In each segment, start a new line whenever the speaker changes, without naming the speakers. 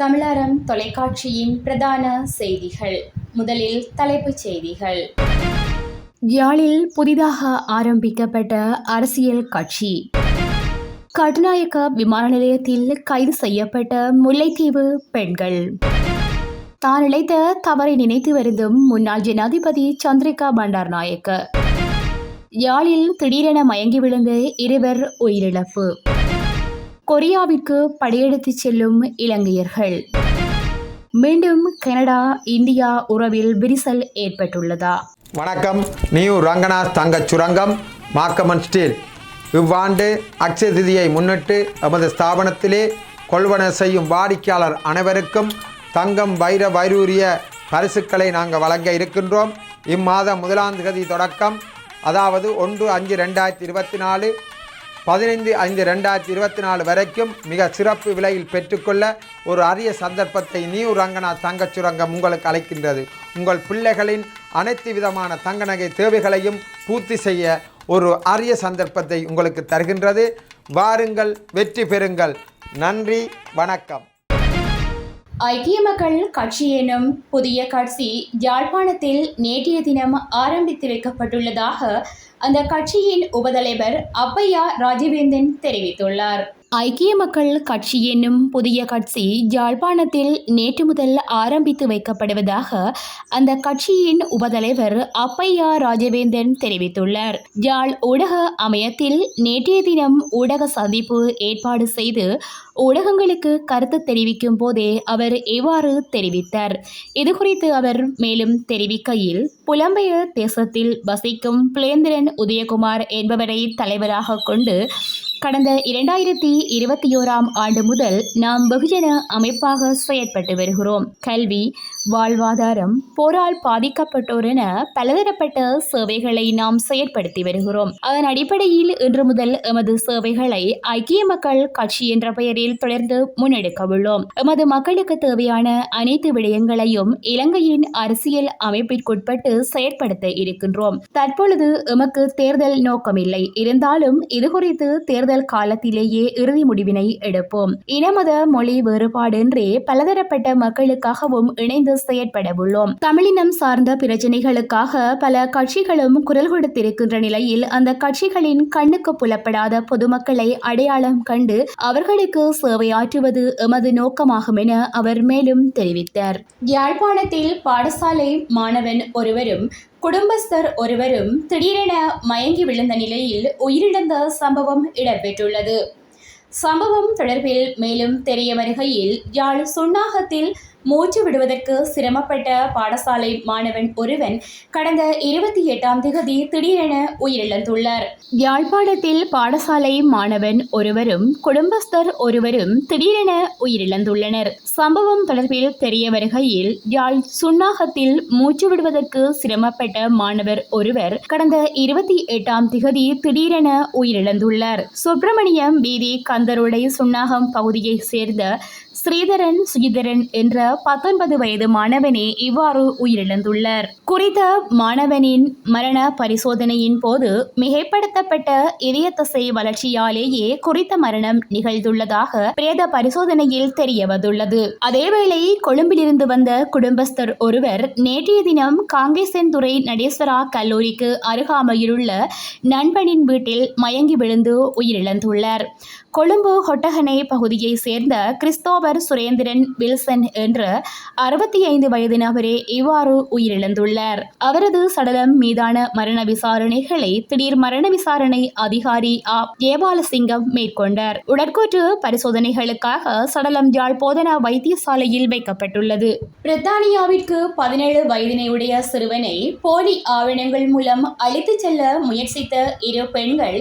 தமிழரம் தொலைக்காட்சியின் பிரதான செய்திகள். முதலில் தலைப்புச் செய்திகள். யாழில் புதிதாக ஆரம்பிக்கப்பட்ட அரசியல் கட்சி. கட்டுநாயக்க விமான நிலையத்தில் கைது செய்யப்பட்ட முல்லைத்தீவு பெண்கள். தான் இழைத்த தவறை நினைத்து வருந்தும் முன்னாள் ஜனாதிபதி சந்திரிகா பண்டாரநாயக்க. யாழில் திடீரென மயங்கி விழுந்த இருவர் உயிரிழப்பு. கொரியாவிற்கு படையெடுத்துச் செல்லும் இலங்கையர்கள். மீண்டும் கனடா இந்தியா உறவில் விரிசல் ஏற்பட்டுள்ளதா?
வணக்கம். நியூ ரங்கநாத் தங்கச் சுரங்கம் மாக்கமன் ஸ்டீல் இவ்வாண்டு அக்ஷய திதியை முன்னிட்டு எமது ஸ்தாபனத்திலே கொள்வன செய்யும் வாடிக்கையாளர் அனைவருக்கும் தங்கம் வைர வைரூரிய பரிசுகளை நாங்கள் வழங்க இருக்கின்றோம். இம்மாதம் 1ஆம் தேதி தொடக்கம், அதாவது 1/5/2024 15/5/2024 வரைக்கும் மிக சிறப்பு விலையில் பெற்றுக்கொள்ள ஒரு அரிய சந்தர்ப்பத்தை நியூ ரங்கநாத் தங்கச் சுரங்கம் உங்களுக்கு அளிக்கின்றது. உங்கள் பிள்ளைகளின் அனைத்து விதமான தங்க நகை தேவைகளையும் பூர்த்தி செய்ய ஒரு அரிய சந்தர்ப்பத்தை உங்களுக்கு தருகின்றது. வாருங்கள், வெற்றி பெறுங்கள். நன்றி, வணக்கம்.
ஐக்கிய மக்கள் கட்சி எனும் புதிய கட்சி யாழ்ப்பாணத்தில் நேற்றைய தினம் ஆரம்பித்து வைக்கப்பட்டுள்ளதாக அந்த கட்சியின் உபதலைவர் அப்பையா ராஜவேந்தன் தெரிவித்துள்ளார். ஐக்கிய மக்கள் கட்சி என்னும் புதிய கட்சி யாழ்ப்பாணத்தில் நேற்று முதல் ஆரம்பித்து வைக்கப்படுவதாக அந்த கட்சியின் உபதலைவர் அப்பையா ராஜவேந்தன் தெரிவித்துள்ளார். யாழ் ஊடக அமையத்தில் நேற்றைய தினம் ஊடக சந்திப்பு ஏற்பாடு செய்து ஊடகங்களுக்கு கருத்து தெரிவிக்கும் போதே அவர் இவ்வாறு தெரிவித்தார். இதுகுறித்து அவர் மேலும் தெரிவிக்கையில், புலம்பெயர் தேசத்தில் வசிக்கும் புலேந்திரன் உதயகுமார் என்பவரை தலைவராக கொண்டு கடந்த 2021ஆம் ஆண்டு முதல் நாம் வெகுஜன அமைப்பாக செயற்பட்டு வருகிறோம். கல்வி, வாழ்வாதாரம், போரால் பாதிக்கப்பட்டோர் என பலதரப்பட்ட சேவைகளை நாம் செயற்படுத்தி வருகிறோம். அதன் அடிப்படையில் இன்று முதல் எமது சேவைகளை ஐக்கிய மக்கள் கட்சி என்ற பெயரில் தொடர்ந்து முன்னெடுக்க உள்ளோம். எமது மக்களுக்கு தேவையான அனைத்து விடயங்களையும் இலங்கையின் அரசியல் அமைப்பிற்குட்பட்டு செயற்படுத்த இருக்கின்றோம். தற்பொழுது எமக்கு தேர்தல் நோக்கமில்லை. இருந்தாலும் இதுகுறித்து தேர்தல் காலத்திலேயே இறுதி முடிவினை எடுப்போம். இனமத மொழி வேறுபாடின்றி பலதரப்பட்ட மக்களுக்காகவும் இணைந்து செயற்பட உள்ளோம். தமிழினம் சார்ந்த பிரச்சனைகளுக்காக பல கட்சிகளும் குரல் கொடுத்திருக்கின்ற நிலையில் அந்த கட்சிகளின் கண்ணுக்கு புலப்படாத பொதுமக்களை அடையாளம் கண்டு அவர்களுக்கு சேவையாற்றுவது எமது நோக்கமாகும் என அவர் மேலும் தெரிவித்தார். யாழ்ப்பாணத்தில் பாடசாலை மாணவன் ஒருவரும் குடும்பஸ்தர் ஒருவரும் திடீரென மயங்கி விழுந்த நிலையில் உயிரிழந்த சம்பவம் இடம்பெற்றுள்ளது. சம்பவம் தொடர்பில் மேலும் தெரிய வருகையில், யாழ் சுன்னாகத்தில் மூச்சு விடுவதற்கு சிரமப்பட்ட பாடசாலை மாணவன் ஒருவன் கடந்த 28ஆம் தேதி திடீரென உயிரிழந்துள்ளார். யாழ்ப்பாணத்தில் பாடசாலை மாணவன் ஒருவரும் குடும்பஸ்தர் ஒருவரும் திடீரென உயிரிழந்துள்ளனர். சம்பவம் தொடர்பில் தெரிய வருகையில், யாழ் சுன்னாகத்தில் மூச்சு விடுவதற்கு சிரமப்பட்ட மாணவர் ஒருவர் கடந்த 28ஆம் தேதி திடீரென உயிரிழந்துள்ளார். சுப்பிரமணியம் வீதி கந்தருடை சுன்னாகம் பகுதியை சேர்ந்த ஸ்ரீதரன் சுஜிதரன் என்ற 19 வயது மாணவனே இவ்வாறு உயிரிழந்துள்ளார். குறித்த மாணவனின் மரண பரிசோதனையின் போது மிகைப்படுத்தப்பட்ட இதய தசை வளர்ச்சியாலேயே குறித்த மரணம் நிகழ்ந்துள்ளதாக பிரேத பரிசோதனையில் தெரிய வந்துள்ளது. அதேவேளை கொழும்பிலிருந்து வந்த குடும்பஸ்தர் ஒருவர் நேற்றைய தினம் காங்கேசன்துறை நடேஸ்வரா கல்லூரிக்கு அருகாமையிலுள்ள நண்பனின் வீட்டில் மயங்கி விழுந்து உயிரிழந்துள்ளார். கொழும்பு ஹொட்டகனை பகுதியை சேர்ந்த கிறிஸ்தோபர் சுரேந்திரன் வில்சன் என்ற 65 வயது நபரே இவ்வாறு உயிரிழந்துள்ளார். அவரது சடலம் மீதான மரண விசாரணைகளை திடீர் மரண விசாரணை அதிகாரி ஜெயபாலசிங்கம் மேற்கொண்டார். உடற்கூற்று பரிசோதனைகளுக்காக சடலம் யாழ் போதனா வைத்தியசாலையில் வைக்கப்பட்டுள்ளது. பிரித்தானியாவிற்கு 17 வயதினையுடைய சிறுவனை போலி ஆவணங்கள் மூலம் அழைத்துச் செல்ல முயற்சித்த 2 பெண்கள்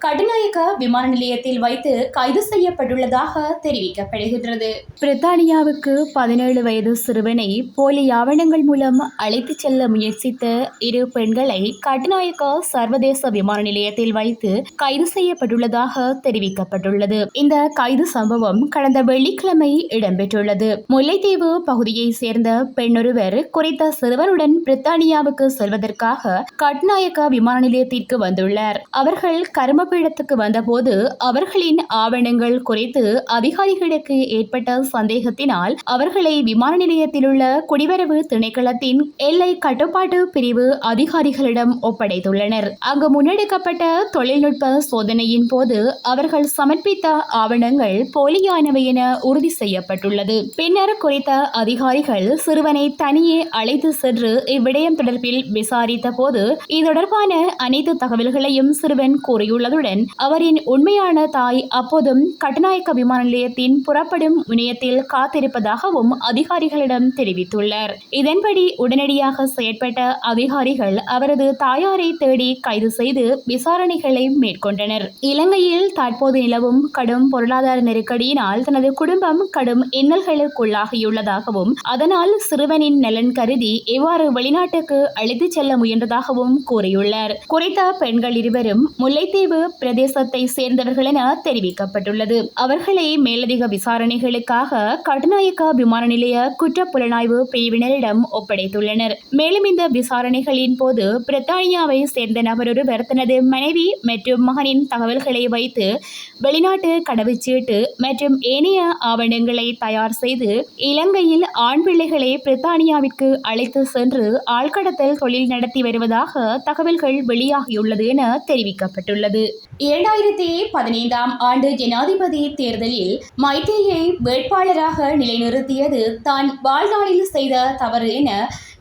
கட்டுநாயக்க விமான நிலையத்தில் வைத்து கைது செய்யப்பட்டுள்ளதாக தெரிவிக்கப்படுகின்றது. பிரித்தானியாவுக்கு 17 வயது சிறுவனை போலி ஆவணங்கள் மூலம் அழைத்துச் செல்ல முயற்சித்த 2 பெண்களை கட்டுநாயக்க சர்வதேச விமான நிலையத்தில் வைத்து கைது செய்யப்பட்டுள்ளதாக தெரிவிக்கப்பட்டுள்ளது. இந்த கைது சம்பவம் கடந்த வெள்ளிக்கிழமை இடம்பெற்றுள்ளது. முல்லைத்தீவு பகுதியை சேர்ந்த பெண்ணொருவர் குறித்த சிறுவனுடன் பிரித்தானியாவுக்கு செல்வதற்காக கட்டுநாயக்க விமான நிலையத்திற்கு வந்துள்ளார். அவர்கள் கரும பீடத்துக்கு வந்தபோது அவர்களின் ஆவணங்கள் குறித்து அதிகாரிகளுக்கு ஏற்பட்ட ஏற்பட்ட சந்தேகத்தினால் அவர்களை விமான நிலையத்தில் உள்ள குடிவரவு திணைக்களத்தின் எல்லை கட்டுப்பாட்டு பிரிவு அதிகாரிகளிடம் ஒப்படைத்துள்ளனர். அங்கு முன்னெடுக்கப்பட்ட தொழில்நுட்ப சோதனையின் போது அவர்கள் சமர்ப்பித்த ஆவணங்கள் போலியானவை என உறுதி செய்யப்பட்டுள்ளது. பின்னர் குறித்த அதிகாரிகள் சிறுவனை தனியே அழைத்து சென்று இவ்விடயம் தொடர்பில் விசாரித்த போது இது தொடர்பான அனைத்து தகவல்களையும் சிறுவன் கூறியுள்ளதுடன் அவரின் உண்மையான தாய் அப்போதும் கட்டுநாயக்க விமான நிலையத்தின் புறப்படும் முனையத்தில் காத்திருப்பதாகவும் அதிகாரிகளிடம் தெரிவித்துள்ளார். இதன்படி உடனடியாக செயற்பட்ட அதிகாரிகள் அவரது தாயாரை தேடி கைது செய்து விசாரணைகளை மேற்கொண்டனர். இலங்கையில் தற்போது நிலவும் கடும் பொருளாதார நெருக்கடியினால் தனது குடும்பம் கடும் இன்னல்களுக்குள்ளாகியுள்ளதாகவும் அதனால் சிறுவனின் நலன் கருதி இவ்வாறு வெளிநாட்டுக்கு அழைத்துச் செல்ல முயன்றதாகவும் கூறியுள்ளார். குறித்த பெண்கள் இருவரும் முல்லைத்தீவு பிரதேசத்தை சேர்ந்தவர்கள் என தெரிவிக்கப்பட்டுள்ளது. அவர்களை மேலதிக விசாரணைகளுக்காக கட்டுநாயக்க விமான நிலைய குற்றப்புலனாய்வு பிரிவினரிடம் ஒப்படைத்துள்ளனர். மேலும் இந்த விசாரணைகளின் போது பிரித்தானியாவை சேர்ந்த நபர் ஒருவர் தனது மனைவி மற்றும் மகனின் தகவல்களை வைத்து வெளிநாட்டு கடவுச்சீட்டு மற்றும் ஏனைய ஆவணங்களை தயார் செய்து இலங்கையில் ஆண் பிள்ளைகளை பிரித்தானியாவிற்கு அழைத்து சென்று ஆழ்கடத்தல் தொழில் நடத்தி வருவதாக தகவல்கள் வெளியாகியுள்ளது என தெரிவிக்கப்பட்டுள்ளது. 2015ஆம் ஆண்டு ஜனாதிபதி தேர்தலில் மைத்ரியை வேட்பாளராக நிலைநிறுத்தியது தான் வாழ்நாளில் செய்த தவறு என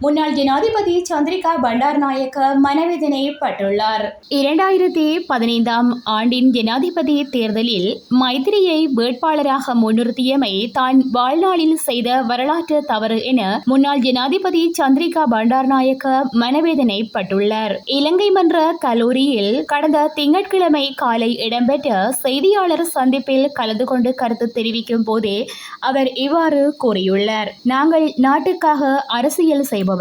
முன்னாள் ஜனாதிபதி சந்திரிகா பண்டாரநாயக்க மனவேதனைப்பட்டுள்ளார். 2015ஆம் ஆண்டின் ஜனாதிபதி தேர்தலில் மைத்ரியை வேட்பாளராக முன்னிறுத்தியமை தான் வாழ்நாளில் செய்த வரலாற்று தவறு என முன்னாள் ஜனாதிபதி சந்திரிகா பண்டாரநாயக்க மனவேதனைப்பட்டுள்ளார். இலங்கை மன்ற கல்லூரியில் கடந்த திங்கட்கிழமை காலை இடம்பெற்ற செய்தியாளர் சந்திப்பில் கலந்து கொண்டு கருத்து தெரிவிக்கும் போதே அவர் இவ்வாறு கூறியுள்ளார். நாங்கள் நாட்டுக்காக அரசியல் செய்பவர்கள்.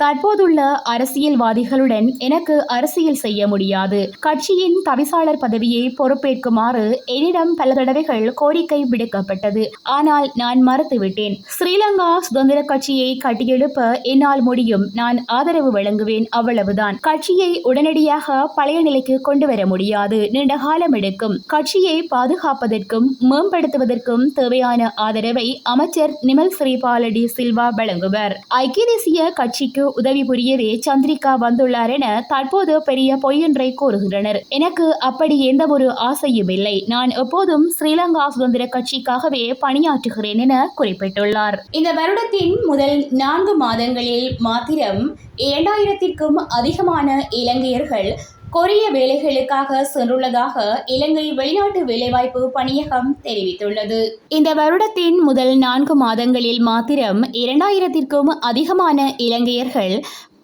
தற்போதுள்ள அரசியல்வாதிகளுடன் எனக்கு அரசியல் செய்ய முடியாது. கட்சியின் தவிசாளர் பதவியை பொறுப்பேற்குமாறு என்னிடம் பல தடவைகள் கோரிக்கை விடுக்கப்பட்டது. ஆனால் நான் மறுத்துவிட்டேன். ஸ்ரீலங்கா சுதந்திர கட்சியை கட்டியெழுப்ப என்னால் முடியும். நான் ஆதரவு வழங்குவேன், அவ்வளவுதான். கட்சியை உடனடியாக பழைய நிலைக்கு கொண்டு வர முடியாது. நீண்ட காலம் எடுக்கும். கட்சியை பாதுகாப்பதற்கும் மேம்படுத்துவதற்கும் தேவையான ஆதரவை அமைச்சர் நிமல் ஸ்ரீபால டி சில்வா வழங்குவர். ஐக்கிய தேசிய கட்சிக்கு உதவி புரியவே சந்திரிகா வந்துள்ளார் என தற்போது பெரிய பொய்யொன்றை கூறுகின்றனர். எனக்கு அப்படி எந்த ஒரு ஆசையும் இல்லை. நான் எப்போதும் ஸ்ரீலங்கா சுதந்திர கட்சிக்காகவே பணியாற்றுகிறேன் என குறிப்பிட்டுள்ளார். இந்த வருடத்தின் முதல் 4 மாதங்களில் மாத்திரம் 2000க்கும் அதிகமான இலங்கையர்கள் கொரிய வேலைகளுக்காக சென்றுள்ளதாக இலங்கை வெளிநாட்டு வேலைவாய்ப்பு பணியகம் தெரிவித்துள்ளது. இந்த வருடத்தின் முதல் 4 மாதங்களில் மாத்திரம் 2000க்கும் அதிகமான இலங்கையர்கள்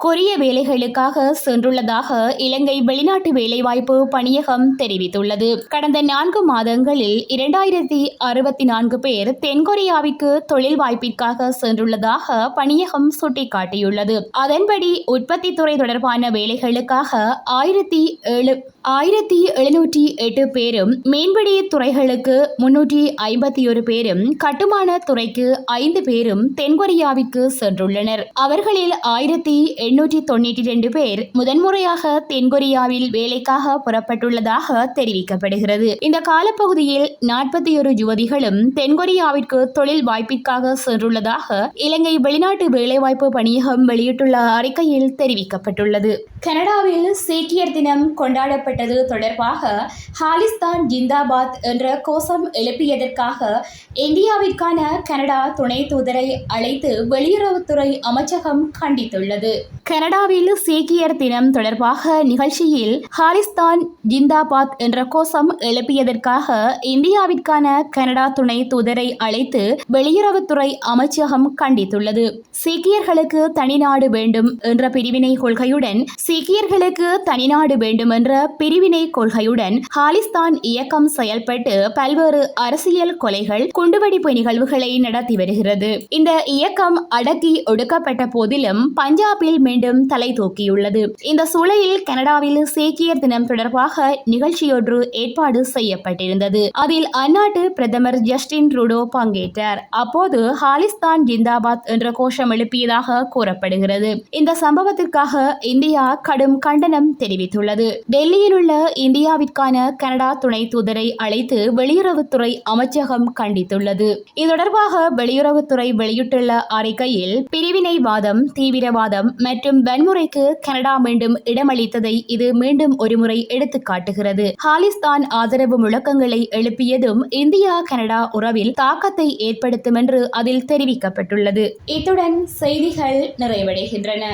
கொரிய வேலைகளுக்காக சென்றுள்ளதாக இலங்கை வெளிநாட்டு வேலைவாய்ப்பு பணியகம் தெரிவித்துள்ளது. கடந்த 4 மாதங்களில் 2064 பேர் தென்கொரியாவிற்கு தொழில் வாய்ப்பிற்காக சென்றுள்ளதாக பணியகம் சுட்டிக்காட்டியுள்ளது. அதன்படி உற்பத்தி துறை தொடர்பான வேலைகளுக்காக 1708 பேரும், மீன்பிடி துறைகளுக்கு 351 பேரும், கட்டுமான துறைக்கு 5 பேரும் தென்கொரியாவிற்கு சென்றுள்ளனர். அவர்களில் 1892 பேர் முதன்முறையாக தென்கொரியாவில் வேலைக்காக புறப்பட்டுள்ளதாக தெரிவிக்கப்படுகிறது. இந்த காலப்பகுதியில் 41 யுவதிகளும் தென்கொரியாவிற்கு தொழில் வாய்ப்பிற்காக சென்றுள்ளதாக இலங்கை வெளிநாட்டு வேலைவாய்ப்பு பணியகம் வெளியிட்டுள்ள அறிக்கையில் தெரிவிக்கப்பட்டுள்ளது. கனடாவில் சீக்கியர் தினம் கொண்டாடப்பட்டது தொடர்பாக ஹாலிஸ்தான் ஜிந்தாபாத் என்ற கோஷம் எழுப்பியதற்காக இந்தியாவிற்கான கனடா துணை தூதரை அழைத்து வெளியுறவுத்துறை அமைச்சகம் கண்டித்துள்ளது. கனடாவில் சீக்கியர் தினம் தொடர்பாக நிகழ்ச்சியில் ஹாலிஸ்தான் ஜிந்தாபாத் என்ற கோஷம் எழுப்பியதற்காக இந்தியாவிற்கான கனடா துணை தூதரை அழைத்து வெளியுறவுத்துறை அமைச்சகம் கண்டித்துள்ளது. சீக்கியர்களுக்கு தனிநாடு வேண்டும் என்ற பிரிவினை கொள்கையுடன் ஹாலிஸ்தான் இயக்கம் செயல்பட்டு பல்வேறு அரசியல் கொலைகள், குண்டுவெடிப்பு நிகழ்வுகளை நடத்தி வருகிறது. இந்த இயக்கம் அடக்கி ஒடுக்கப்பட்ட போதிலும் பஞ்சாபில் மீண்டும் தலை தூக்கியுள்ளது. இந்த சூழலில் கனடாவில் சீக்கியர் தினம் தொடர்பாக நிகழ்ச்சியொன்று ஏற்பாடு செய்யப்பட்டிருந்தது. அதில் அந்நாட்டு பிரதமர் ஜஸ்டின் ட்ரூடோ பங்கேற்றார். அப்போது ஹாலிஸ்தான் ஜிந்தாபாத் என்ற கோஷம் எழுப்பியதாக கூறப்படுகிறது. இந்த சம்பவத்திற்காக இந்தியா கடும் கண்டனம் தெரிவித்துள்ளது. டெல்லியில் உள்ள இந்தியாவிற்கான கனடா துணை தூதரை அழைத்து வெளியுறவுத்துறை அமைச்சகம் கண்டித்துள்ளது. இது தொடர்பாக வெளியுறவுத்துறை வெளியிட்டுள்ள அறிக்கையில் பிரிவினைவாதம், தீவிரவாதம் மற்றும் வன்முறைக்கு கனடா மீண்டும் இடமளித்ததை இது மீண்டும் ஒருமுறை எடுத்துக்காட்டுகிறது. ஹாலிஸ்தான் ஆதரவு முழக்கங்களை எழுப்பியதும் இந்தியா கனடா உறவில் தாக்கத்தை ஏற்படுத்தும் என்று அதில் தெரிவிக்கப்பட்டுள்ளது. இத்துடன் செய்திகள் நிறைவடைகின்றன.